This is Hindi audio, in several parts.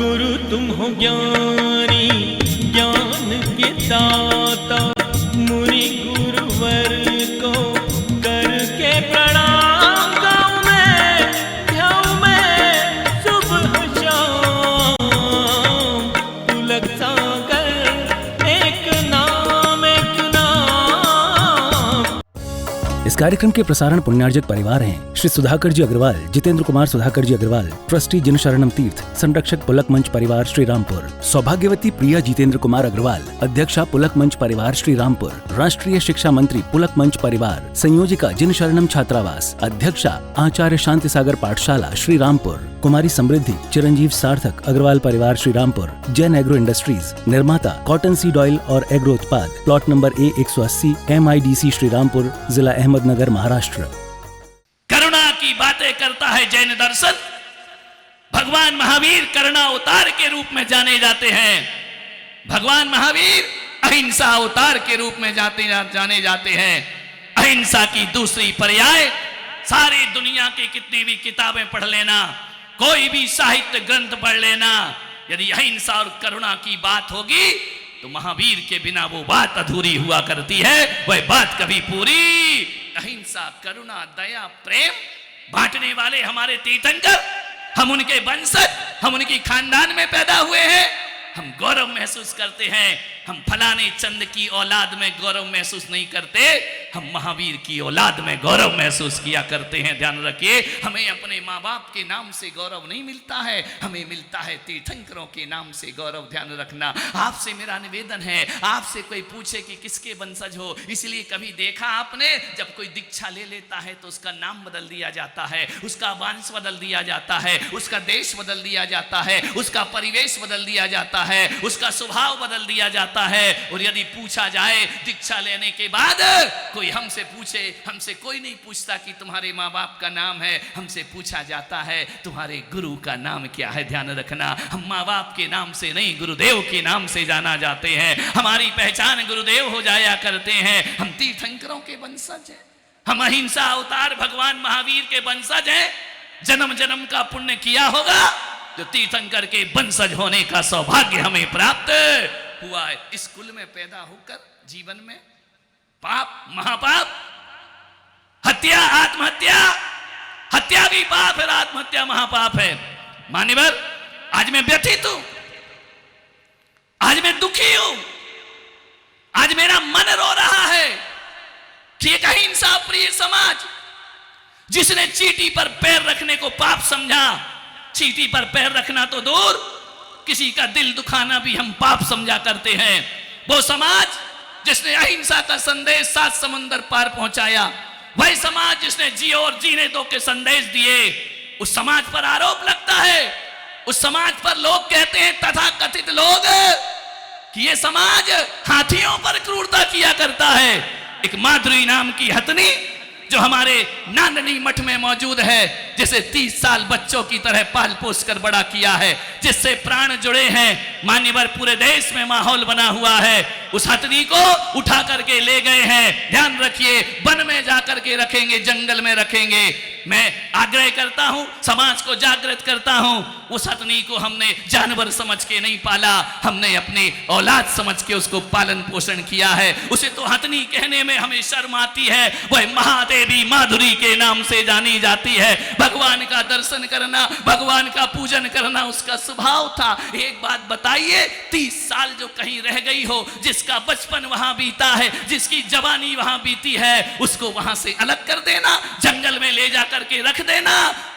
गुरु तुम हो ज्ञानी ज्ञान के दाता, मुनि गुरुवर को करके प्रणाम गाऊं मैं, ध्याऊं मैं सुबह शाम। पुलक सागर एक नाम एक नाम। इस कार्यक्रम के प्रसारण पुण्यार्जक परिवार हैं श्री सुधाकर जी अग्रवाल, जितेंद्र कुमार सुधाकर जी अग्रवाल, ट्रस्टी जिन शरणम तीर्थ, संरक्षक पुलक मंच परिवार श्री रामपुर, सौभाग्यवती प्रिया जितेंद्र कुमार अग्रवाल, अध्यक्षा पुलक मंच परिवार श्री रामपुर, राष्ट्रीय शिक्षा मंत्री पुलक मंच परिवार, संयोजिका जिन शरणम छात्रावास, अध्यक्षा आचार्य शांति सागर पाठशाला श्री रामपुर, कुमारी समृद्धि चिरंजीव सार्थक अग्रवाल परिवार श्री रामपुर, जैन एग्रो इंडस्ट्रीज, निर्माता कॉटन सीड ऑयल और एग्रो उत्पाद, plot number A180 MIDC Shri Rampur, जिला अहमदनगर, महाराष्ट्र। करुणा की बातें करता है जैन दर्शन। भगवान महावीर करुणा अवतार के रूप में जाने जाते हैं। भगवान महावीर अहिंसा अवतार के रूप में जाने जाते हैं। अहिंसा की दूसरी पर्याय, सारी दुनिया की कितनी भी किताबें पढ़ लेना, कोई भी साहित्य ग्रंथ पढ़ लेना, यदि अहिंसा और करुणा की बात होगी तो महावीर के बिना वो बात अधूरी हुआ करती है, वह बात कभी पूरी। अहिंसा, करुणा, दया, प्रेम बांटने वाले हमारे तीर्थंकर, हम उनके वंशज, हम उनकी खानदान में पैदा हुए हैं, हम गौरव महसूस करते हैं। हम फलाने चंद की औलाद में गौरव महसूस नहीं करते, हम महावीर की औलाद में गौरव महसूस किया करते हैं। ध्यान रखिए, हमें अपने माँ बाप के नाम से गौरव नहीं मिलता है, हमें मिलता है तीर्थंकरों के नाम से गौरव। ध्यान रखना। आपसे मेरा निवेदन है, आपसे कोई पूछे कि किसके वंशज हो, इसलिए कभी देखा आपने जब कोई दीक्षा ले लेता है तो उसका नाम बदल दिया जाता है, उसका वंश बदल दिया जाता है, उसका देश बदल दिया जाता है, उसका परिवेश बदल दिया जाता है, उसका स्वभाव बदल दिया जाता है। और यदि पूछा जाए दीक्षा लेने के बाद, कोई हमसे पूछे, हमसे कोई नहीं पूछता कि तुम्हारे माँ बाप का नाम है, हमसे पूछा जाता है तुम्हारे गुरु का नाम क्या है। ध्यान रखना, हम माँ बाप के नाम से नहीं, गुरुदेव के नाम से जाना जाते हैं। हमारी पहचान गुरुदेव हो जाया करते हैं। हम तीर्थंकरों के वंशज हैं, हम अहिंसा अवतार भगवान महावीर के वंशज हैं। जन्म जन्म का पुण्य किया होगा जो तीर्थंकर के वंशज होने का सौभाग्य हमें प्राप्त हुआ है। इस कुल में पैदा होकर जीवन में पाप, महापाप, हत्या, आत्महत्या, हत्या भी पाप है, आत्महत्या महापाप है। मान्यवर, आज मैं व्यथित हूं, आज मैं दुखी हूं, आज मेरा मन रो रहा है कि एक अहिंसा प्रिय समाज, जिसने चींटी पर पैर रखने को पाप समझा, चींटी पर पैर रखना तो दूर, किसी का दिल दुखाना भी हम पाप समझा करते हैं। वो समाज जिसने अहिंसा का संदेश 7 समुंदर पार पहुंचाया, वही समाज जिसने जियो और जीने दो के संदेश दिए, उस समाज पर आरोप लगता है, उस समाज पर लोग कहते हैं, तथाकथित लोग, कि ये समाज हाथियों पर क्रूरता किया करता है। एक माधुरी नाम की हथनी जो हमारे नांदनी मठ में मौजूद है, जिसे 30 साल बच्चों की तरह पाल पोस कर बड़ा किया है, जिससे प्राण जुड़े हैं, मान्यवर पूरे देश में माहौल बना हुआ है, उस हथनी को उठा करके ले गए हैं। ध्यान रखिए, वन में जाकर के रखेंगे, जंगल में रखेंगे। मैं आग्रह करता हूं, समाज को जागृत करता हूं, उस हथनी को हमने जानवर समझ के नहीं पाला, हमने अपनी औलाद समझ के उसको पालन पोषण किया है। उसे तो हथनी कहने में हमें शर्म आती है, वह महादेवी माधुरी के नाम से जानी जाती है। भगवान का दर्शन करना, भगवान का पूजन करना उसका स्वभाव था। एक बात बताइए, 30 साल जो कहीं रह गई हो, जिसका बचपन वहां बीता है, जिसकी जवानी वहां बीती है, उसको वहां से अलग कर देना, जंगल में ले जा करके रख देना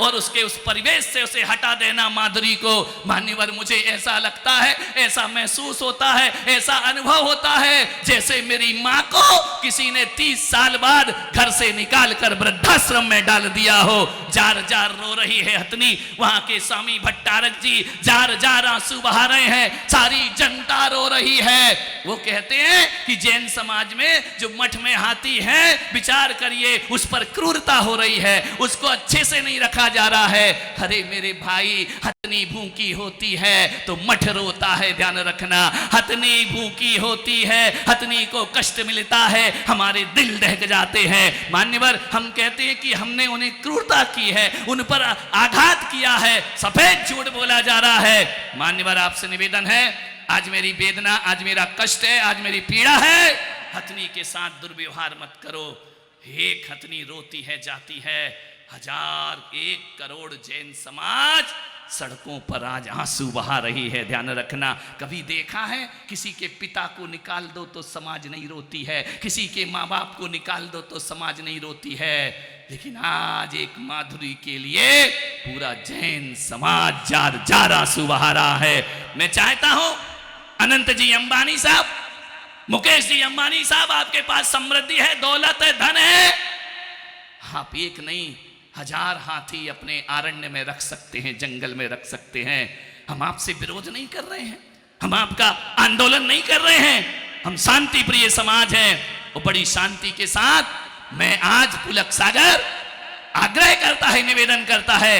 और उसके उस परिवेश से उसे हटा देना, माधुरी को। मान्यवर, मुझे ऐसा लगता है, ऐसा महसूस होता है, ऐसा अनुभव होता है, जैसे मेरी माँ को किसी ने 30 साल बाद घर से निकाल कर वृद्धाश्रम में डाल दिया हो। जार जार रो रही है हथनी, वहां के स्वामी भट्टारक जी जार जार आंसू बहा रहे हैं, सारी जनता रो रही है। वो कहते हैं कि जैन समाज में जो मठ में हाथी है, विचार करिए, उस पर क्रूरता हो रही है, उसको अच्छे से नहीं रखा जा रहा है। अरे मेरे भाई, हथनी भूखी होती है तो मठ रोता है, ध्यान रखना। हथनी भूखी होती है, हथनी को कष्ट मिलता है, हमारे दिल दहक जाते हैं। मान्यवर, हम कहते हैं कि हमने उन्हें क्रूरता की है, उन पर आघात किया है, सफेद झूठ बोला जा रहा है। मान्यवर, आपसे निवेदन है, आज मेरी वेदना, आज मेरा कष्ट है, आज मेरी पीड़ा है, हथनी के साथ दुर्व्यवहार मत करो। एक हथनी रोती है, जाती है, 1 करोड़ जैन समाज सड़कों पर आज आंसू बहा रही है, ध्यान रखना। कभी देखा है किसी के पिता को निकाल दो तो समाज नहीं रोती है, किसी के माँ बाप को निकाल दो तो समाज नहीं रोती है, लेकिन आज एक माधुरी के लिए पूरा जैन समाज जार जार आंसू बहा रहा है। मैं चाहता हूं अनंत जी अंबानी साहब, मुकेश जी अंबानी साहब, आपके पास समृद्धि है, दौलत है, धन है, आप एक नहीं 1000 हाथी अपने आरण्य में रख सकते हैं, जंगल में रख सकते हैं। हम आपसे विरोध नहीं कर रहे हैं, हम आपका आंदोलन नहीं कर रहे हैं, हम शांति प्रिय समाज हैं। और बड़ी शांति के साथ मैं आज पुलक सागर आग्रह करता है, निवेदन करता है,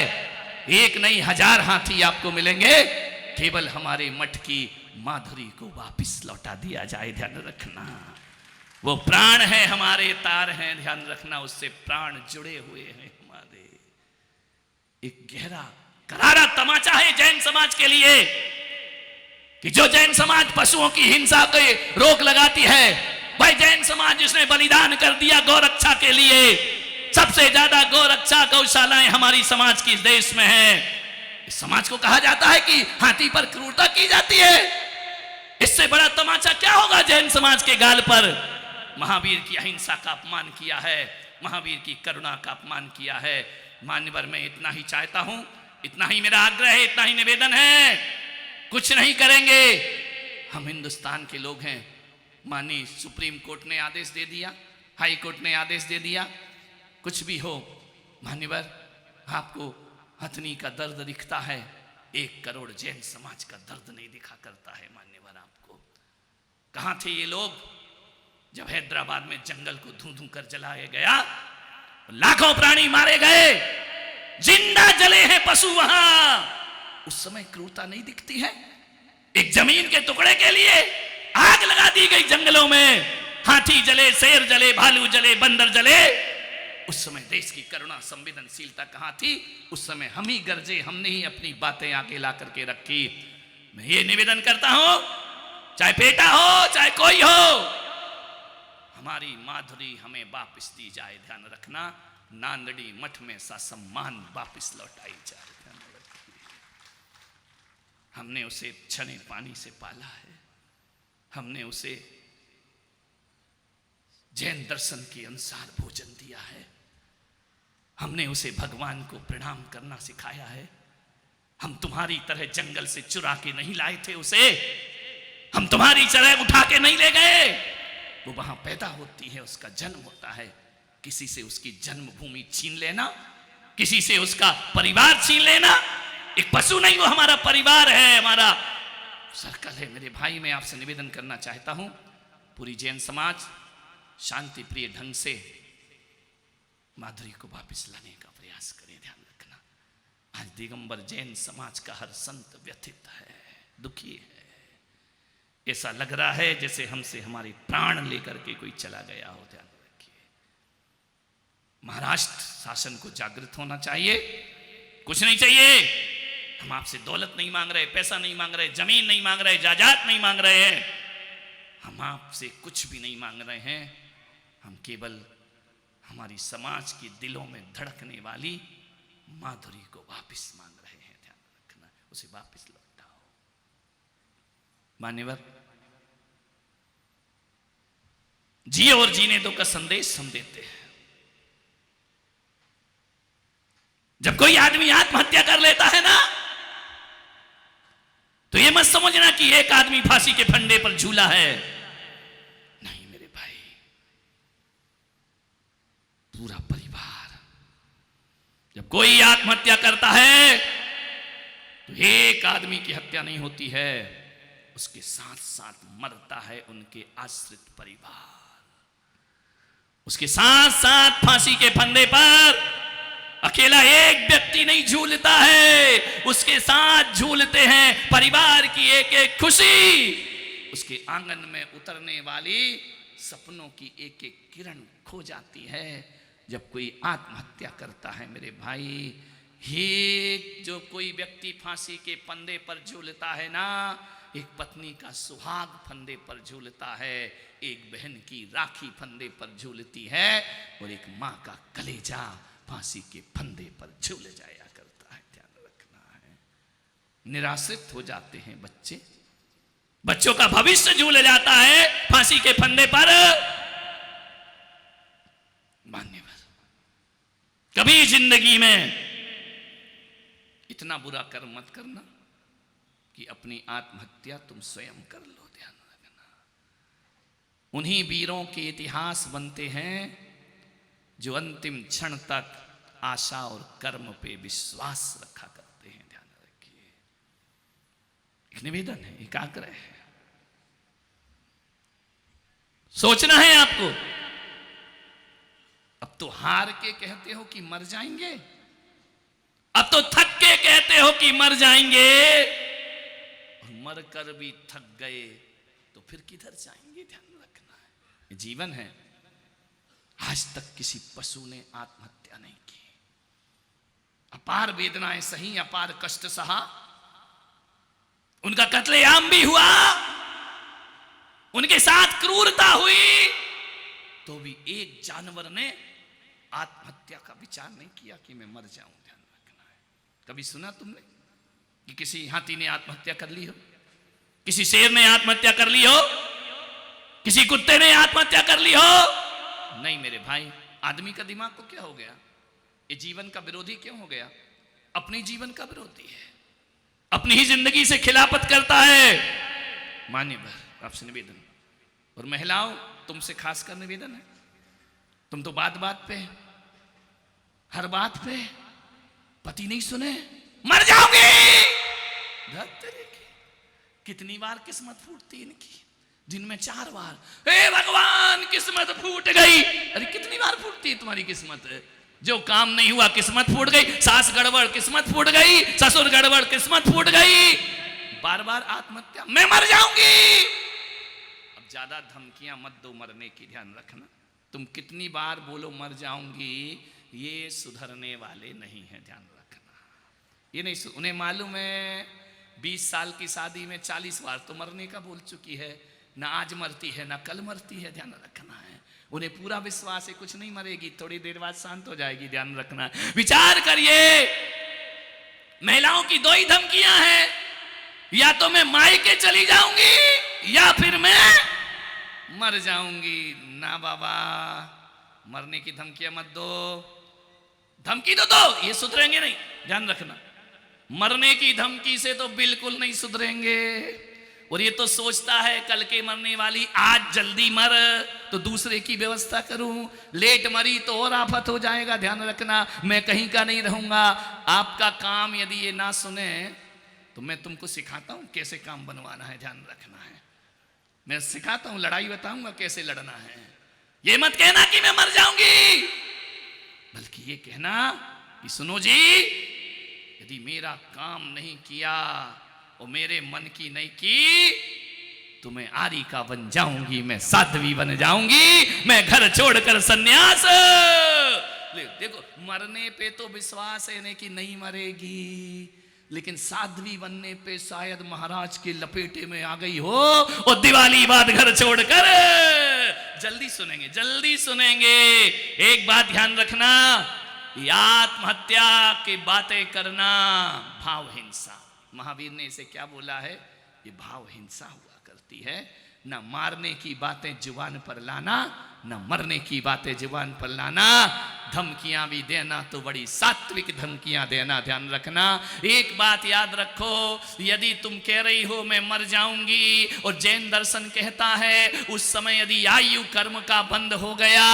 एक नहीं 1000 हाथी आपको मिलेंगे, केवल हमारे मठ की माधुरी को वापिस लौटा दिया जाए, ध्यान रखना। वो प्राण है, हमारे तार हैं, ध्यान रखना, उससे प्राण जुड़े हुए हैं हमारे। एक गहरा करारा तमाचा है जैन समाज के लिए कि जो जैन समाज पशुओं की हिंसा के रोक लगाती है, भाई जैन समाज जिसने बलिदान कर दिया गौरक्षा के लिए, सबसे ज्यादा गौरक्षा गौशालाएं हमारी समाज की देश में है। इस समाज को कहा जाता है कि हाथी पर क्रूरता की जाती है, इससे बड़ा तमाचा क्या होगा जैन समाज के गाल पर। महावीर की अहिंसा का अपमान किया है, महावीर की करुणा का अपमान किया है। मान्यवर, मैं इतना ही चाहता हूं, इतना ही मेरा आग्रह है, इतना ही निवेदन है, कुछ नहीं करेंगे। हम हिंदुस्तान के लोग हैं, मानी सुप्रीम कोर्ट ने आदेश दे दिया, हाई कोर्ट ने आदेश दे दिया, कुछ भी हो, मान्यवर आपको हथनी का दर्द दिखता है, 1 करोड़ जैन समाज का दर्द नहीं दिखा करता है। मान्यवर, आपको कहां थे ये लोग जब हैदराबाद में जंगल को धू धू कर जलाया गया, लाखों प्राणी मारे गए, जिंदा जले हैं पशु वहां, उस समय क्रूरता नहीं दिखती है। एक जमीन के टुकड़े के लिए आग लगा दी गई जंगलों में, हाथी जले, शेर जले, भालू जले, बंदर जले, उस समय देश की करुणा संवेदनशीलता कहां थी? उस समय हम ही गरजे, हमने ही अपनी बातें आगे ला करके रखी। मैं ये निवेदन करता हूं, चाहे बेटा हो चाहे कोई हो, हमारी माधुरी हमें वापस दी जाए, ध्यान रखना। नांदड़ी मठ में सा सम्मान वापस लौटाई जाए, ध्यान रखिए। हमने उसे छने पानी से पाला है, हमने उसे जैन दर्शन के अनुसार भोजन दिया है, हमने उसे भगवान को प्रणाम करना सिखाया है। हम तुम्हारी तरह जंगल से चुरा के नहीं लाए थे उसे, हम तुम्हारी तरह उठा के नहीं ले गए। वो वहां पैदा होती है, उसका जन्म होता है, किसी से उसकी जन्मभूमि छीन लेना, किसी से उसका परिवार छीन लेना, एक पशु नहीं, वो हमारा परिवार है, हमारा सर्कल है। मेरे भाई, मैं आपसे निवेदन करना चाहता हूं, पूरी जैन समाज शांति प्रिय ढंग से माधुरी को वापस लाने का प्रयास करें, ध्यान रखना। आज दिगंबर जैन समाज का हर संत व्यथित है, दुखी है, ऐसा लग रहा है जैसे हमसे हमारे प्राण लेकर के कोई चला गया हो, ध्यान रखिए। महाराष्ट्र शासन को जागृत होना चाहिए, कुछ नहीं चाहिए, हम आपसे दौलत नहीं मांग रहे, पैसा नहीं मांग रहे, जमीन नहीं मांग रहे, जायदाद नहीं मांग रहे हैं, हम आपसे कुछ भी नहीं मांग रहे हैं, हम केवल हमारी समाज की दिलों में धड़कने वाली माधुरी को वापस मांग रहे हैं, ध्यान रखना, उसे वापस लौटाओ। मान्यवर, जिए और जीने दो का संदेश हम देते हैं। जब कोई आदमी आत्महत्या कर लेता है ना, तो ये मत समझना कि एक आदमी फांसी के फंदे पर झूला है, नहीं मेरे भाई, पूरा परिवार। जब कोई आत्महत्या करता है तो एक आदमी की हत्या नहीं होती है, उसके साथ साथ मरता है उनके आश्रित परिवार। उसके साथ साथ फांसी के फंदे पर अकेला एक व्यक्ति नहीं झूलता है, उसके साथ झूलते हैं परिवार की एक एक खुशी। उसके आंगन में उतरने वाली सपनों की एक एक किरण खो जाती है जब कोई आत्महत्या करता है। मेरे भाई, ये जो कोई व्यक्ति फांसी के फंदे पर झूलता है ना, एक पत्नी का सुहाग फंदे पर झूलता है, एक बहन की राखी फंदे पर झूलती है, और एक माँ का कलेजा फांसी के फंदे पर झूल जाया करता है। ध्यान रखना है। निराश्रित हो जाते हैं बच्चे, बच्चों का भविष्य झूल जाता है फांसी के फंदे पर। मान्यवर, कभी जिंदगी में इतना बुरा कर्म मत करना कि अपनी आत्महत्या तुम स्वयं कर लो। ध्यान रखना, उन्हीं वीरों के इतिहास बनते हैं जो अंतिम क्षण तक आशा और कर्म पे विश्वास रखा करते हैं। ध्यान रखिए, एक निवेदन है, एक आग्रह है, सोचना है आपको। अब तो हार के कहते हो कि मर जाएंगे, अब तो थक के कहते हो कि मर जाएंगे, और मर कर भी थक गए तो फिर किधर जाएंगे। ध्यान रखना है, ये जीवन है। आज तक किसी पशु ने आत्महत्या नहीं की। अपार वेदनाएं सही, अपार कष्ट सहा, उनका कत्लेआम भी हुआ, उनके साथ क्रूरता हुई, तो भी एक जानवर ने आत्महत्या का विचार नहीं किया कि मैं मर जाऊं। ध्यान रखना है। कभी सुना तुमने कि किसी हाथी ने आत्महत्या कर ली हो, किसी शेर ने आत्महत्या कर ली हो, किसी कुत्ते ने आत्महत्या कर ली हो? नहीं मेरे भाई। आदमी का दिमाग को क्या हो गया? ये जीवन का विरोधी क्यों हो गया? अपने जीवन का विरोधी है, अपनी ही जिंदगी से खिलाफत करता है। मान्यवर, आपसे निवेदन, और महिलाओं तुमसे खासकर निवेदन है, तुम तो बात बात पे, हर बात पे पति नहीं सुने मर जाओगे। कितनी बार किस्मत फूटती इनकी, दिन में 4 बार, हे भगवान किस्मत फूट गई। अरे कितनी बार फूटती है तुम्हारी किस्मत? जो काम नहीं हुआ किस्मत फूट गई, सास गड़बड़ किस्मत फूट गई, ससुर गड़बड़ किस्मत फूट गई, बार बार आत्महत्या, मैं मर जाऊंगी। अब ज्यादा धमकियां मत दो मरने की। ध्यान रखना, तुम कितनी बार बोलो मर जाऊंगी, ये सुधरने वाले नहीं है। ध्यान रखना, ये नहीं, उन्हें मालूम है 20 साल की शादी में 40 बार तो मरने का बोल चुकी है, ना आज मरती है ना कल मरती है। ध्यान रखना है, उन्हें पूरा विश्वास है कुछ नहीं मरेगी, थोड़ी देर बाद शांत हो जाएगी। ध्यान रखना, विचार करिए, महिलाओं की 2 ही धमकियां हैं, या तो मैं मायके चली जाऊंगी या फिर मैं मर जाऊंगी। ना बाबा, मरने की धमकियां मत दो। धमकी तो दो, ये सुधरेंगे नहीं। ध्यान रखना, मरने की धमकी से तो बिल्कुल नहीं सुधरेंगे। और ये तो सोचता है कल के मरने वाली, आज जल्दी मर तो दूसरे की व्यवस्था करूं, लेट मरी तो और आफत हो जाएगा। ध्यान रखना, मैं कहीं का नहीं रहूंगा। आपका काम यदि ये ना सुने तो मैं तुमको सिखाता हूं कैसे काम बनवाना है। ध्यान रखना है, मैं सिखाता हूं, लड़ाई बताऊंगा कैसे लड़ना है। ये मत कहना कि मैं मर जाऊंगी, बल्कि ये कहना कि सुनो जी, यदि मेरा काम नहीं किया और मेरे मन की नहीं की तो मैं आरी का बन जाऊंगी, मैं साध्वी बन जाऊंगी, मैं घर छोड़कर सन्यास। देखो, मरने पे तो विश्वास है नहीं कि नहीं मरेगी, लेकिन साध्वी बनने पे शायद महाराज के लपेटे में आ गई हो और दिवाली बाद घर छोड़कर। जल्दी सुनेंगे, जल्दी सुनेंगे। एक बात ध्यान रखना, आत्महत्या की बातें करना भाव हिंसा, महावीर ने इसे क्या बोला है? ये भाव हिंसा हुआ करती है। न मारने की बातें जुबान पर लाना, न मरने की बातें जुबान पर लाना। धमकियां भी देना तो बड़ी सात्विक धमकियां देना, ध्यान रखना। एक बात याद रखो, यदि तुम कह रही हो मैं मर जाऊंगी और जैन दर्शन कहता है उस समय यदि आयु कर्म का बंध हो गया,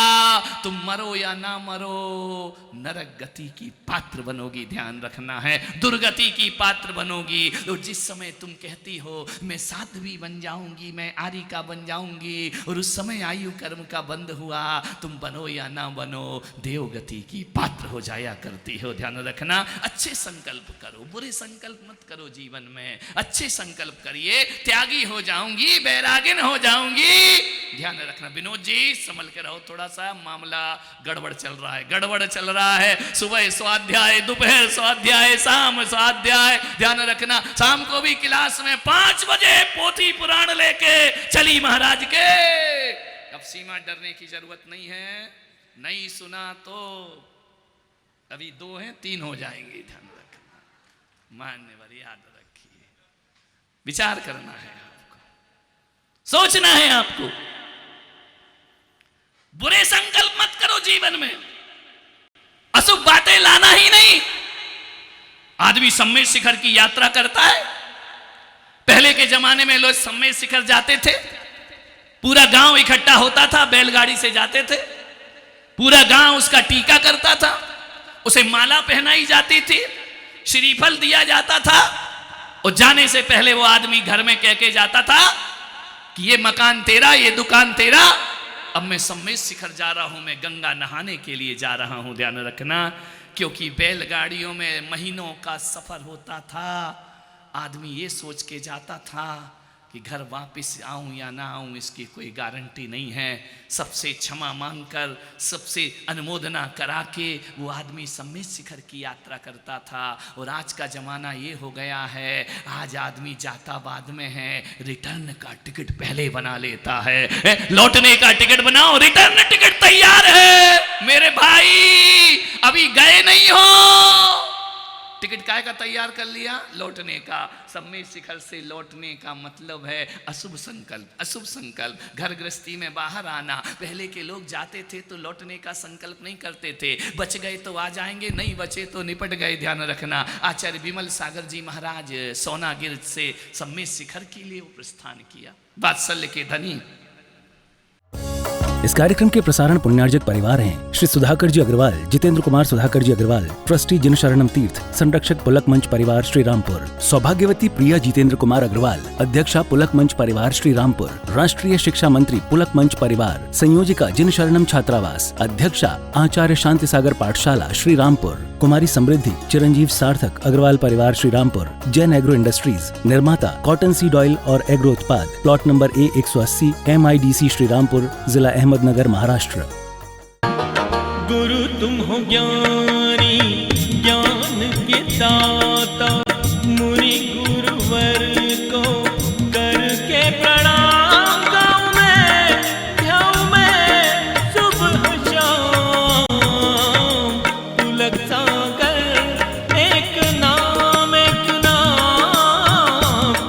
तुम मरो या ना मरो नरक गति की पात्र बनोगी, ध्यान रखना है, दुर्गति की पात्र बनोगी। और जिस समय तुम कहती हो मैं साध्वी बन जाऊंगी, मैं आरिका बन जाऊंगी, और उस समय आयु कर्म का बंध हुआ, तुम बनो या ना बनो देव गति की पात्र हो जाया करती हो, ध्यान रखना। अच्छे संकल्प करो, बुरे संकल्प मत करो जीवन में, अच्छे संकल्प करिए। त्यागी हो जाऊंगी, बैरागिन हो जाऊंगी, ध्यान रखना। विनोद जी संभल के रहो, थोड़ा सा मामला गड़बड़ चल रहा है, गड़बड़ चल रहा है। सुबह स्वाध्याय, दोपहर स्वाध्याय, शाम स्वाध्याय, ध्यान रखना। शाम को भी क्लास में 5 बजे पोथी पुराण लेके चली महाराज के। अब सीमा डरने की जरूरत नहीं है, नहीं सुना तो अभी 2 हैं 3 हो जाएंगे, ध्यान रखना। मान्यवर याद रखिए, विचार करना है आपको, सोचना है आपको। बुरे संकल्प मत करो जीवन में, अशुभ बातें लाना ही नहीं। आदमी सम्मेद शिखर की यात्रा करता है। पहले के जमाने में लोग सम्मेद शिखर जाते थे, पूरा गांव इकट्ठा होता था, बैलगाड़ी से जाते थे, पूरा गांव उसका टीका करता था, उसे माला पहनाई जाती थी, श्रीफल दिया जाता था, और जाने से पहले वो आदमी घर में कह के जाता था कि ये मकान तेरा, ये दुकान तेरा, अब मैं सम्मेद शिखर जा रहा हूं, मैं गंगा नहाने के लिए जा रहा हूं, ध्यान रखना। क्योंकि बैलगाड़ियों में महीनों का सफर होता था, आदमी ये सोच के जाता था कि घर वापस आऊं या ना आऊं इसकी कोई गारंटी नहीं है। सबसे क्षमा मांगकर, सबसे अनुमोदना करा के वो आदमी सम्मेद शिखर की यात्रा करता था। और आज का जमाना ये हो गया है, आज आदमी जाता बाद में है, रिटर्न का टिकट पहले बना लेता है। लौटने का टिकट बनाओ, रिटर्न टिकट तैयार है मेरे भाई, अभी गए नहीं हो। टिकट काय का तैयार कर लिया, लौटने का। सम्मेद शिखर से लौटने का मतलब है अशुभ संकल्प, अशुभ संकल्प। घर गृहस्थी में बाहर आना, पहले के लोग जाते थे तो लौटने का संकल्प नहीं करते थे, बच गए तो आ जाएंगे, नहीं बचे तो निपट गए, ध्यान रखना। आचार्य विमल सागर जी महाराज सोनागिर से सम्मेद शिखर के लिए वो प्रस्थान किया, वात्सल्य के धनी। इस कार्यक्रम के प्रसारण पुण्यार्जक परिवार हैं श्री सुधाकर जी अग्रवाल, जितेंद्र कुमार सुधाकर जी अग्रवाल, ट्रस्टी जिन शरणम तीर्थ, संरक्षक पुलक मंच परिवार श्री रामपुर, सौभाग्यवती प्रिया जितेंद्र कुमार अग्रवाल, अध्यक्षा पुलक मंच परिवार श्री रामपुर, राष्ट्रीय शिक्षा मंत्री पुलक मंच परिवार, संयोजिका जिन शरणम छात्रावास, अध्यक्षा आचार्य शांति सागर पाठशाला श्री रामपुर, कुमारी समृद्धि चिरंजीव सार्थक अग्रवाल परिवार श्री रामपुर, जैन एग्रो इंडस्ट्रीज, निर्माता कॉटन सीड ऑयल और एग्रो उत्पाद, plot number A180, MIDC Shri Rampur, जिला अहमदनगर, महाराष्ट्र। गुरु तुम हो ज्ञानी, ज्ञान के दाता, मुनि गुरुवर को